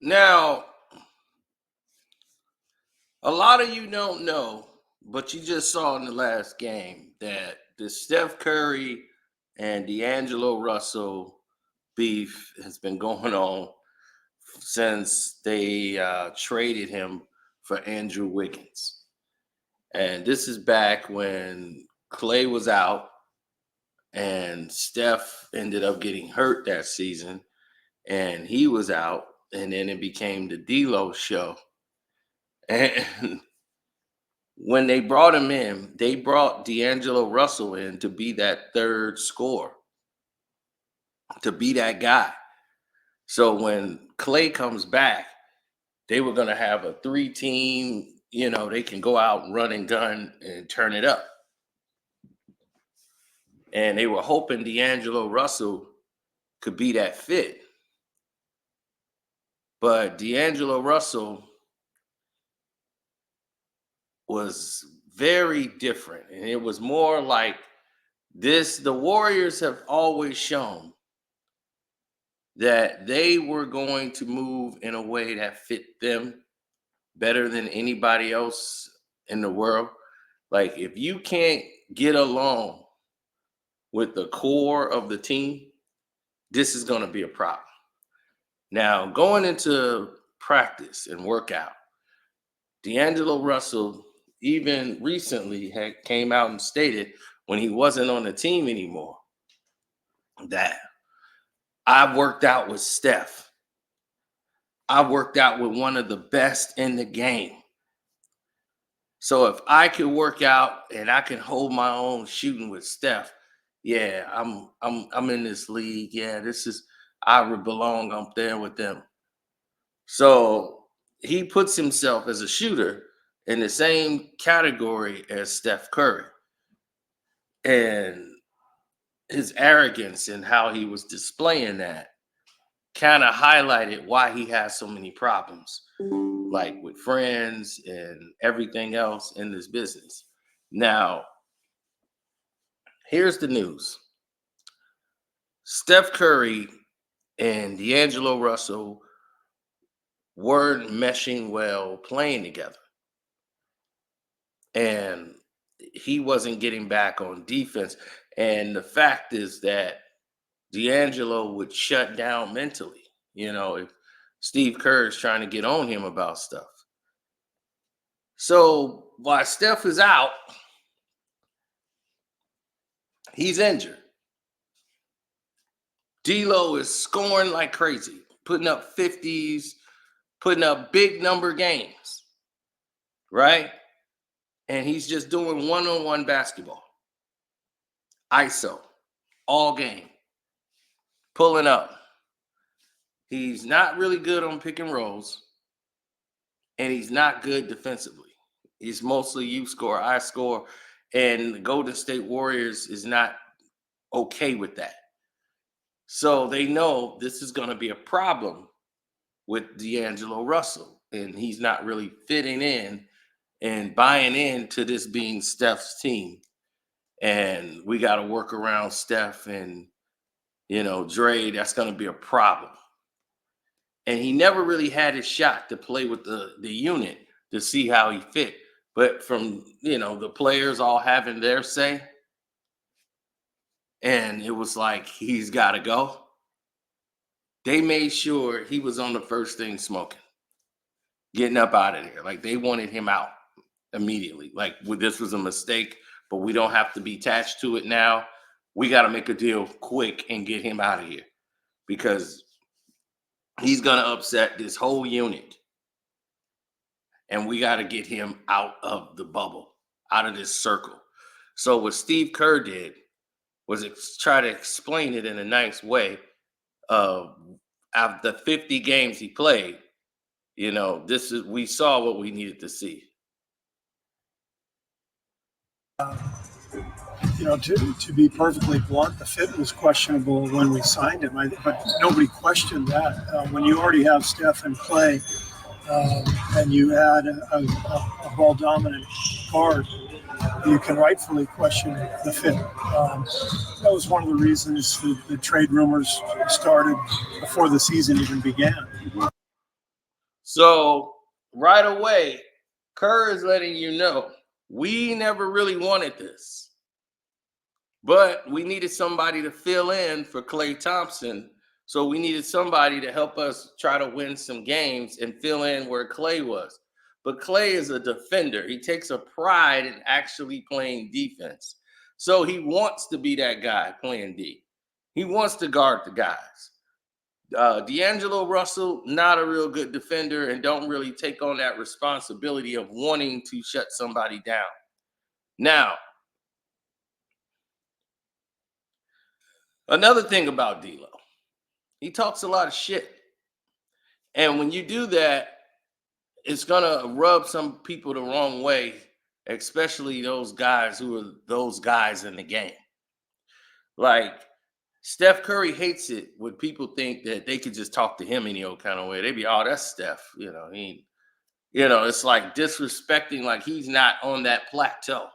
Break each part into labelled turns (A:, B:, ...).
A: Now, a lot of you don't know, but you just saw in the last game that the Steph Curry and D'Angelo Russell beef has been going on since they traded him for Andrew Wiggins. And this is back when Clay was out and Steph ended up getting hurt that season and he was out. And then it became the D'Lo show. And when they brought him in, they brought D'Angelo Russell in to be that third scorer, to be that guy. So when Clay comes back, they were going to have a 3-team, they can go out and run and gun and turn it up. And they were hoping D'Angelo Russell could be that fit. But D'Angelo Russell was very different. And it was more like this. The Warriors have always shown that they were going to move in a way that fit them better than anybody else in the world. Like, if you can't get along with the core of the team, this is going to be a problem. Now, going into practice and workout, D'Angelo Russell even recently came out and stated when he wasn't on the team anymore that I've worked out with Steph. I've worked out with one of the best in the game. So if I can work out and I can hold my own shooting with Steph, yeah, I'm in this league. Yeah, I would belong up there with them. So he puts himself as a shooter in the same category as Steph Curry. And his arrogance and how he was displaying that kind of highlighted why he has so many problems, like with friends and everything else in this business. Now, here's the news. Steph Curry and D'Angelo Russell weren't meshing well playing together. And he wasn't getting back on defense. And the fact is that D'Angelo would shut down mentally, if Steve Kerr is trying to get on him about stuff. So while Steph is out, he's injured. D'Lo is scoring like crazy, putting up 50s, putting up big number games, right? And he's just doing one-on-one basketball. ISO, all game, pulling up. He's not really good on pick and rolls, and he's not good defensively. He's mostly you score, I score, and the Golden State Warriors is not okay with that. So they know this is going to be a problem with D'Angelo Russell, and he's not really fitting in and buying into this being Steph's team. And we got to work around Steph and, Dre. That's going to be a problem. And he never really had his shot to play with the unit to see how he fit. But from, the players all having their say, and it was like, he's got to go. They made sure he was on the first thing smoking, getting up out of there. Like, they wanted him out immediately. Like, this was a mistake, but we don't have to be attached to it now. We got to make a deal quick and get him out of here because he's going to upset this whole unit. And we got to get him out of the bubble, out of this circle. So what Steve Kerr did was try to explain it in a nice way. After 50 games he played, we saw what we needed to see.
B: To be perfectly blunt, the fit was questionable when we signed him, but nobody questioned that. When you already have Steph and Clay, and you add a ball-dominant guard, you can rightfully question the fit. That was one of the reasons the trade rumors started before the season even began.
A: So right away, Kerr is letting you know we never really wanted this. But we needed somebody to fill in for Klay Thompson. So we needed somebody to help us try to win some games and fill in where Klay was. But Klay is a defender. He takes a pride in actually playing defense. So he wants to be that guy playing D. He wants to guard the guys. D'Angelo Russell, not a real good defender and don't really take on that responsibility of wanting to shut somebody down. Now, another thing about D'Lo, he talks a lot of shit. And when you do that, it's gonna rub some people the wrong way, especially those guys who are those guys in the game. Like Steph Curry hates it when people think that they could just talk to him any old kind of way. They be, oh, that's Steph. It's like disrespecting, like he's not on that plateau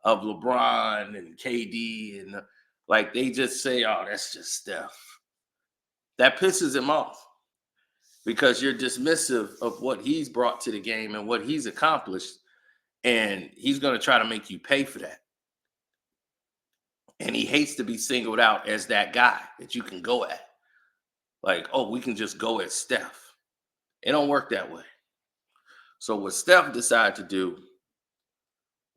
A: of LeBron and KD, and like they just say, oh, that's just Steph. That pisses him off because you're dismissive of what he's brought to the game and what he's accomplished, and he's going to try to make you pay for that. And he hates to be singled out as that guy that you can go at. Like, oh, we can just go at Steph. It don't work that way. So what Steph decided to do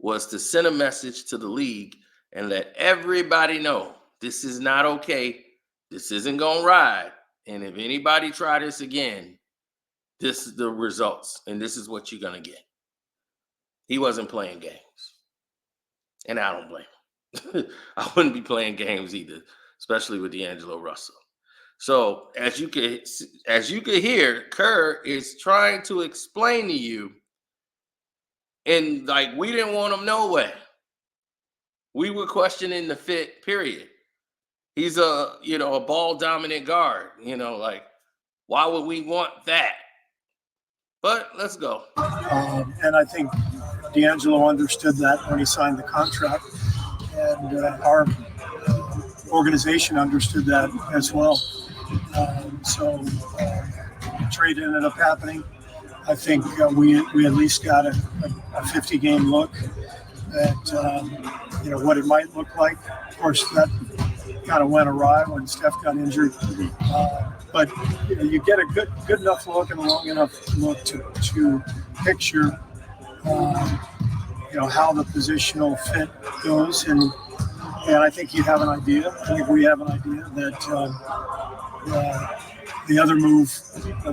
A: was to send a message to the league and let everybody know this is not okay. This isn't going to ride. And if anybody try this again, this is the results, and this is what you're going to get. He wasn't playing games. And I don't blame him. I wouldn't be playing games either, especially with D'Angelo Russell. So as you could hear, Kerr is trying to explain to you, and like we didn't want him no way. We were questioning the fit, period. He's a ball dominant guard. Like why would we want that? But let's go.
B: And I think D'Angelo understood that when he signed the contract, and our organization understood that as well. So the trade ended up happening. I think we at least got a 50-game look at what it might look like. Of course, that kind of went awry when Steph got injured. But you get a good enough look and a long enough look to picture how the positional fit goes, and I think you have an idea. I think we have an idea that the other move,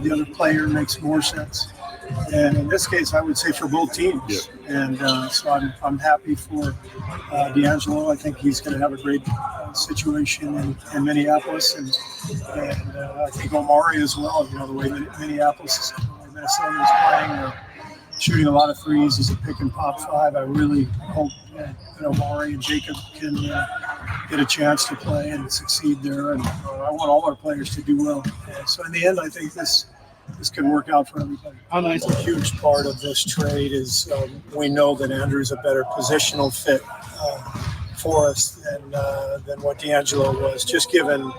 B: the other player makes more sense. And in this case, I would say for both teams. Yeah. And so I'm happy for D'Angelo. I think he's going to have a great situation in Minneapolis, and I think Omari as well. The way Minnesota is playing, they're shooting a lot of threes. He's a pick and pop five. I really hope that Omari and Jacob can get a chance to play and succeed there. And I want all our players to do well. So in the end, I think this could work out for everybody. A huge part of this trade is we know that Andrew's a better positional fit for us than what D'Angelo was. Just given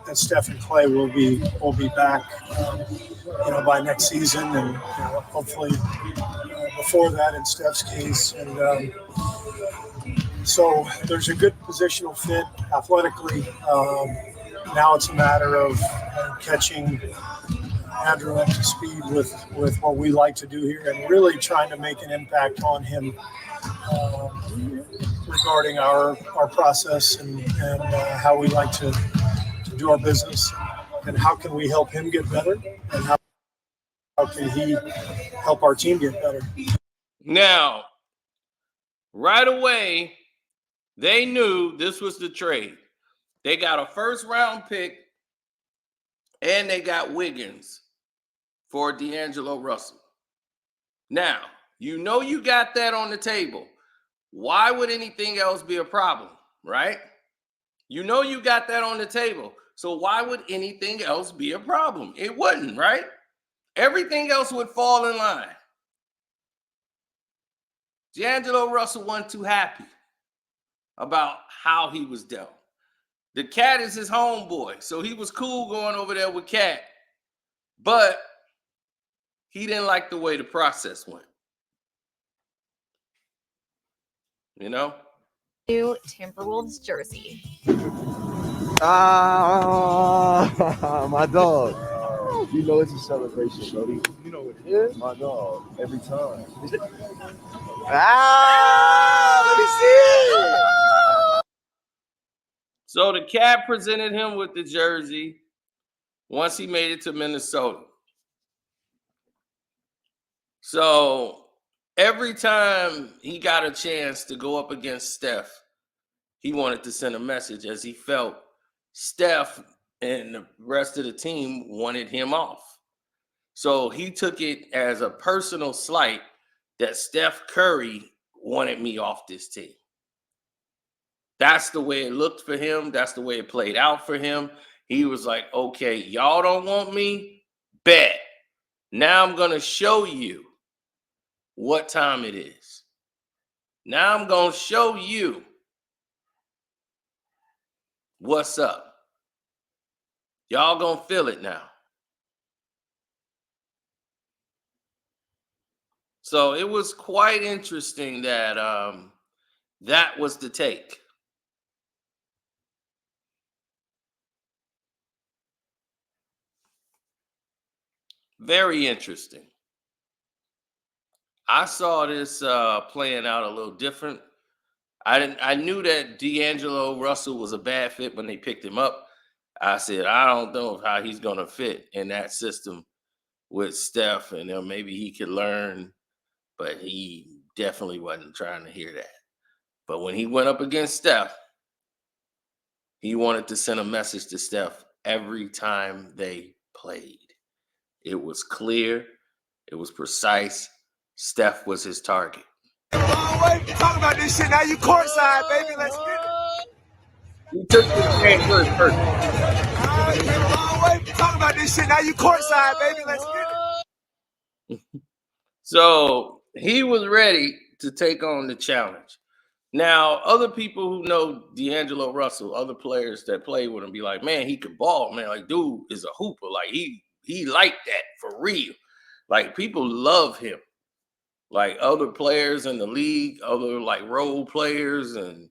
B: that Steph and Klay will be back, by next season, and hopefully before that in Steph's case, and so there's a good positional fit athletically. Now it's a matter of catching Andrew up to speed with what we like to do here, and really trying to make an impact on him regarding our process and how we like to do our business, and how can we help him get better, and how can he help our team get better.
A: Now, right away, they knew this was the trade. They got a first-round pick, and they got Wiggins for D'Angelo Russell. Now, you got that on the table. Why would anything else be a problem, right? You got that on the table. So why would anything else be a problem? It wouldn't, right? Everything else would fall in line. D'Angelo Russell wasn't too happy about how he was dealt. The Cat is his homeboy, so he was cool going over there with Cat. But He didn't like the way the process went. You know?
C: New Timberwolves jersey.
D: Ah, my dog. You know it's a celebration, Shorty. You know what it is? My dog. Every time. Let me see it.
A: So the Cat presented him with the jersey once he made it to Minnesota. So every time he got a chance to go up against Steph, he wanted to send a message as he felt Steph and the rest of the team wanted him off. So he took it as a personal slight that Steph Curry wanted me off this team. That's the way it looked for him. That's the way it played out for him. He was like, okay, y'all don't want me? Bet. Now I'm going to show you what time it is. Now I'm going to show you what's up. Y'all going to feel it now. So it was quite interesting that that was the take. Very interesting. I saw this playing out a little different. I knew that D'Angelo Russell was a bad fit when they picked him up. I said, I don't know how he's going to fit in that system with Steph, and maybe he could learn, but he definitely wasn't trying to hear that. But when he went up against Steph, he wanted to send a message to Steph every time they played. It was clear. It was precise. Steph was his target.
D: Talk about this shit. Now you courtside, baby. Let's get it.
A: He took the game for his person.
D: Talk about this shit. Now you courtside, baby. Let's get it.
A: So he was ready to take on the challenge. Now, other people who know D'Angelo Russell, other players that play with him, be like, man, he could ball, man. Like, dude is a hooper. Like, he like that for real. Like, people love him. Like, other players in the league, other like role players, and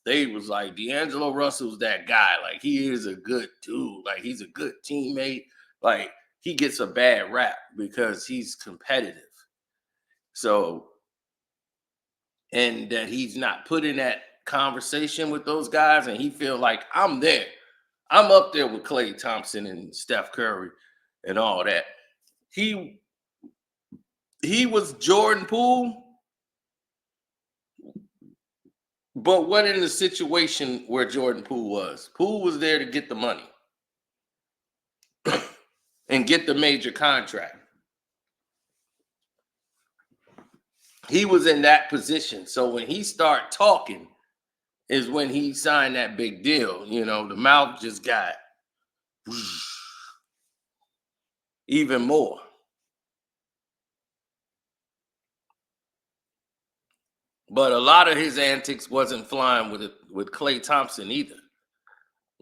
A: they was like, D'Angelo Russell's that guy. Like, he is a good dude. Like, he's a good teammate. Like, he gets a bad rap because he's competitive. So, and that he's not put in that conversation with those guys, and he feel like I'm there. I'm up there with Klay Thompson and Steph Curry and all that. He was Jordan Poole, but what in the situation where Jordan Poole was? Poole was there to get the money and get the major contract. He was in that position. So when he started talking is when he signed that big deal. You know, the mouth just got even more. But a lot of his antics wasn't flying with Klay Thompson either.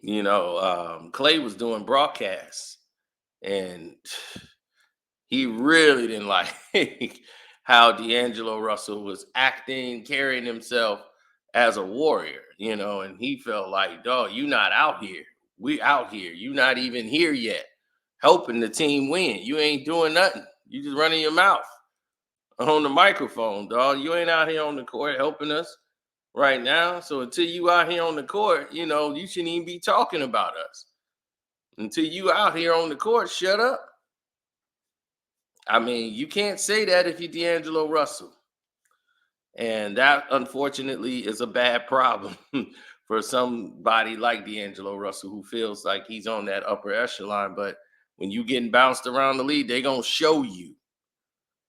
A: You know, Klay was doing broadcasts, and he really didn't like how D'Angelo Russell was acting, carrying himself as a warrior, you know, and he felt like, dog, you not out here. We out here. You not even here yet, helping the team win. You ain't doing nothing. You just running your mouth on the microphone, dog. You ain't out here on the court helping us right now. So until you out here on the court, you know, you shouldn't even be talking about us. Until you out here on the court, shut up. I mean, you can't say that if you're D'Angelo Russell. And that, unfortunately, is a bad problem for somebody like D'Angelo Russell who feels like he's on that upper echelon. But when you getting bounced around the league, they're going to show you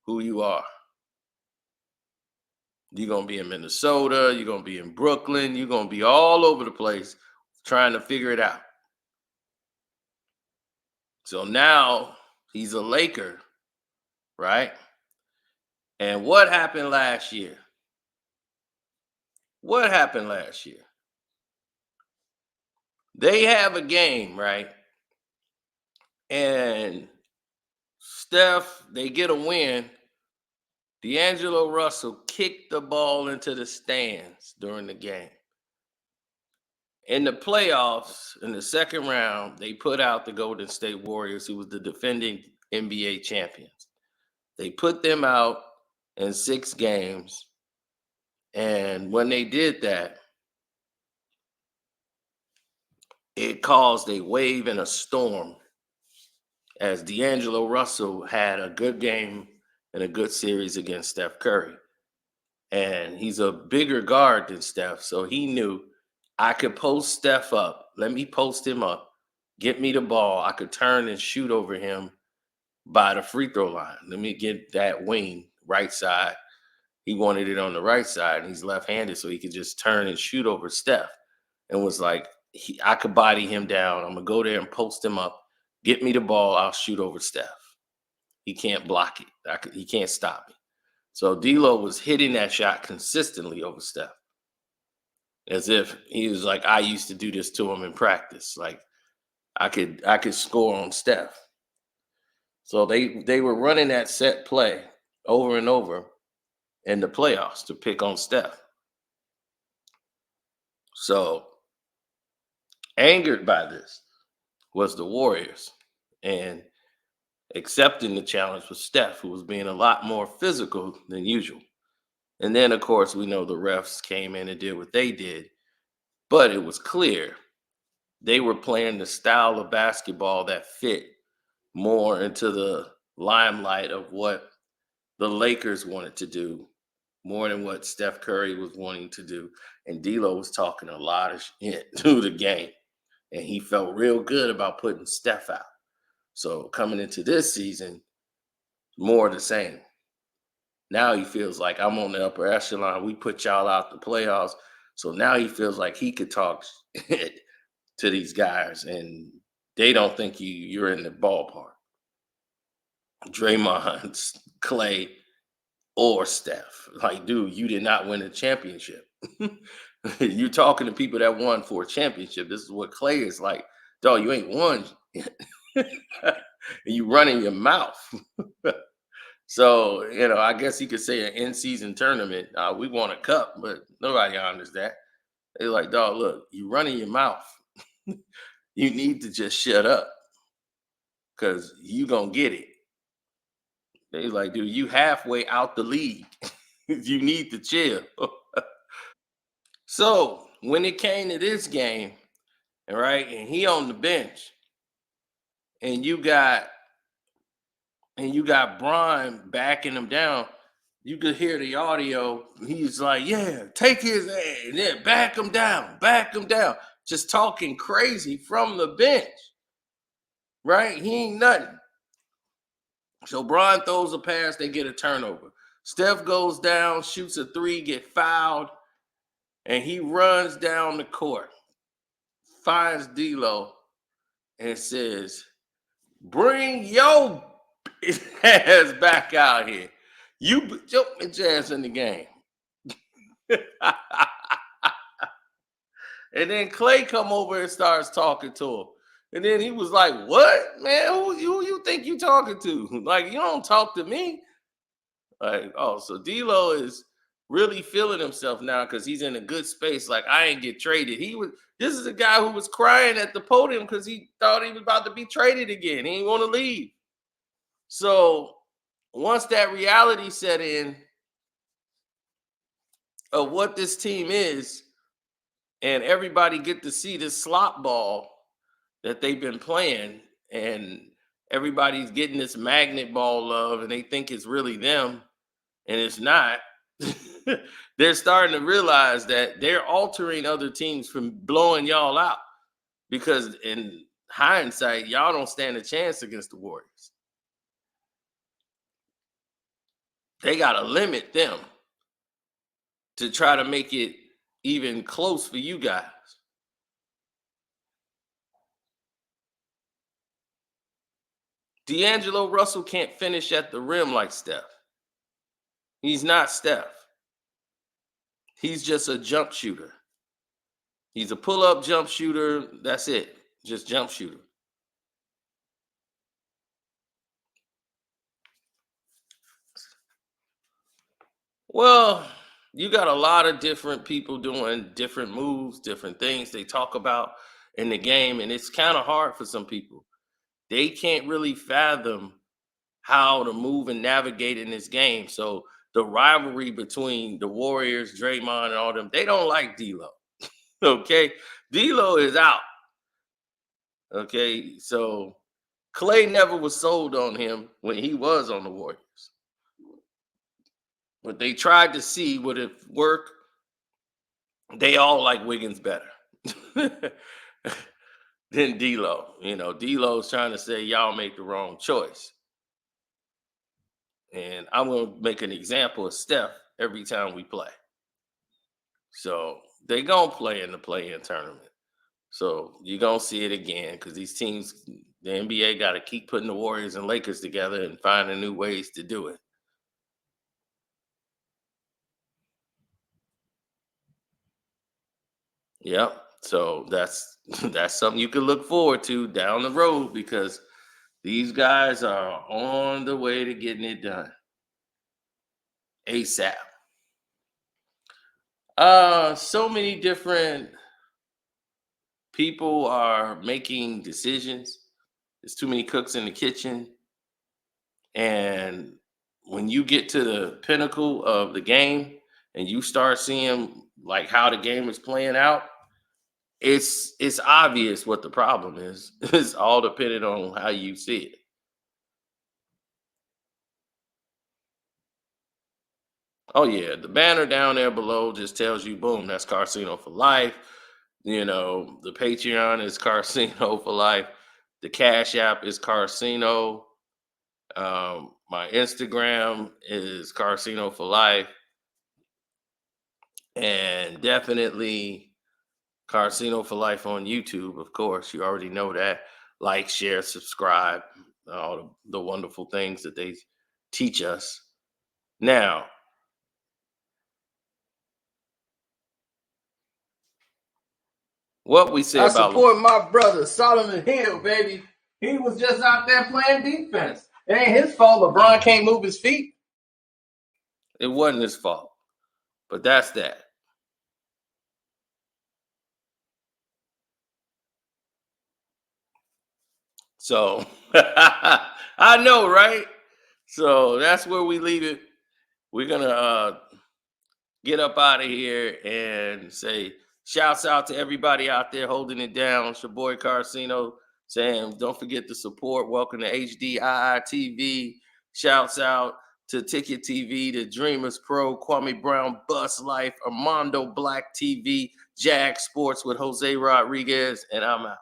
A: who you are. You're going to be in Minnesota. You're going to be in Brooklyn. You're going to be all over the place trying to figure it out. So now he's a Laker, right? And what happened last year? What happened last year? They have a game, right? And Steph, they get a win. D'Angelo Russell kicked the ball into the stands during the game. In the playoffs, in the second round, they put out the Golden State Warriors, who was the defending NBA champions. They put them out in 6 games. And when they did that, it caused a wave and a storm as D'Angelo Russell had a good game and a good series against Steph Curry. And he's a bigger guard than Steph, so he knew I could post Steph up. Let me post him up. Get me the ball. I could turn and shoot over him by the free throw line. Let me get that wing right side. He wanted it on the right side, and he's left-handed, so he could just turn and shoot over Steph. And was like, I could body him down. I'm going to go there and post him up. Get me the ball. I'll shoot over Steph. He can't block it. He can't stop it. So D'Lo was hitting that shot consistently over Steph, as if he was like, I used to do this to him in practice. Like I could score on Steph. So they were running that set play over and over in the playoffs to pick on Steph. So angered by this was the Warriors, and accepting the challenge was Steph, who was being a lot more physical than usual. And then, of course, we know the refs came in and did what they did. But it was clear they were playing the style of basketball that fit more into the limelight of what the Lakers wanted to do, more than what Steph Curry was wanting to do. And D'Lo was talking a lot of shit through the game. And he felt real good about putting Steph out. So coming into this season, more of the same. Now he feels like I'm on the upper echelon. We put y'all out the playoffs. So now he feels like he could talk shit to these guys, and they don't think you're in the ballpark. Draymond, Clay, or Steph. Like, dude, you did not win a championship. You're talking to people that won for a championship. This is what Clay is like. Dog, you ain't won. And you running your mouth. So, I guess you could say an in-season tournament. We won a cup, but nobody honors that. They're like, dog, look, you running your mouth. You need to just shut up because you going to get it. They're like, dude, you halfway out the league. You need to chill. So when it came to this game, right, and he on the bench, and you got Bron backing him down, you could hear the audio. He's like, yeah, take his ass, and then back him down, just talking crazy from the bench, right? He ain't nothing. So Bron throws a pass, they get a turnover. Steph goes down, shoots a 3, get fouled, and he runs down the court, finds D'Lo, and says, bring your ass back out here. You put your ass in the game. And then Clay come over and starts talking to him. And then he was like, what, man? Who you think you talking to? Like, you don't talk to me. Like, oh, so D'Lo is really feeling himself now because he's in a good space. Like, I ain't get traded. This is a guy who was crying at the podium because he thought he was about to be traded again. He didn't want to leave. So once that reality set in of what this team is, and everybody get to see this slop ball that they've been playing, and everybody's getting this magnet ball love, and they think it's really them, and it's not. They're starting to realize that they're altering other teams from blowing y'all out, because in hindsight, y'all don't stand a chance against the Warriors. They got to limit them to try to make it even close for you guys. D'Angelo Russell can't finish at the rim like Steph. He's not Steph. He's just a jump shooter. He's a pull-up jump shooter. That's it. Just jump shooter. Well, you got a lot of different people doing different moves, different things they talk about in the game, and it's kind of hard for some people. They can't really fathom how to move and navigate in this game. So the rivalry between the Warriors, Draymond, and all them, they don't like D'Lo. Okay, D'Lo is out. Okay, so Clay never was sold on him when he was on the Warriors, but they tried to see would it work. They all like Wiggins better than D'Lo. You know, D'Lo's trying to say y'all make the wrong choice, and I'm gonna make an example of Steph every time we play. So they gonna play in the play-in tournament. So you're gonna see it again because these teams, the NBA got to keep putting the Warriors and Lakers together and finding new ways to do it. Yep. So that's that's something you can look forward to down the road because these guys are on the way to getting it done ASAP. So many different people are making decisions. There's too many cooks in the kitchen. And when you get to the pinnacle of the game and you start seeing like how the game is playing out, it's obvious what the problem is. It's all dependent on how you see it. Oh yeah, the banner down there below just tells you, boom, that's Carcino for life. You know, the Patreon is Carcino for life. The Cash App is Carcino. My Instagram is Carcino for life, and definitely Carcino for life on YouTube. Of course, you already know that. Like, share, subscribe, all the wonderful things that they teach us. Now, what we say
E: I
A: about
E: support my brother, Solomon Hill, baby. He was just out there playing defense. It ain't his fault LeBron can't move his feet.
A: it wasn't his fault, but that's that. So I know, right? So that's where we leave it. We're gonna get up out of here and say shouts out to everybody out there holding it down. It's your boy Carcino saying don't forget to support. Welcome to HDII TV. Shouts out to Ticket TV, to Dreamers Pro, Kwame Brown, Bus Life, Armando Black TV, Jag Sports with Jose Rodriguez, and I'm out.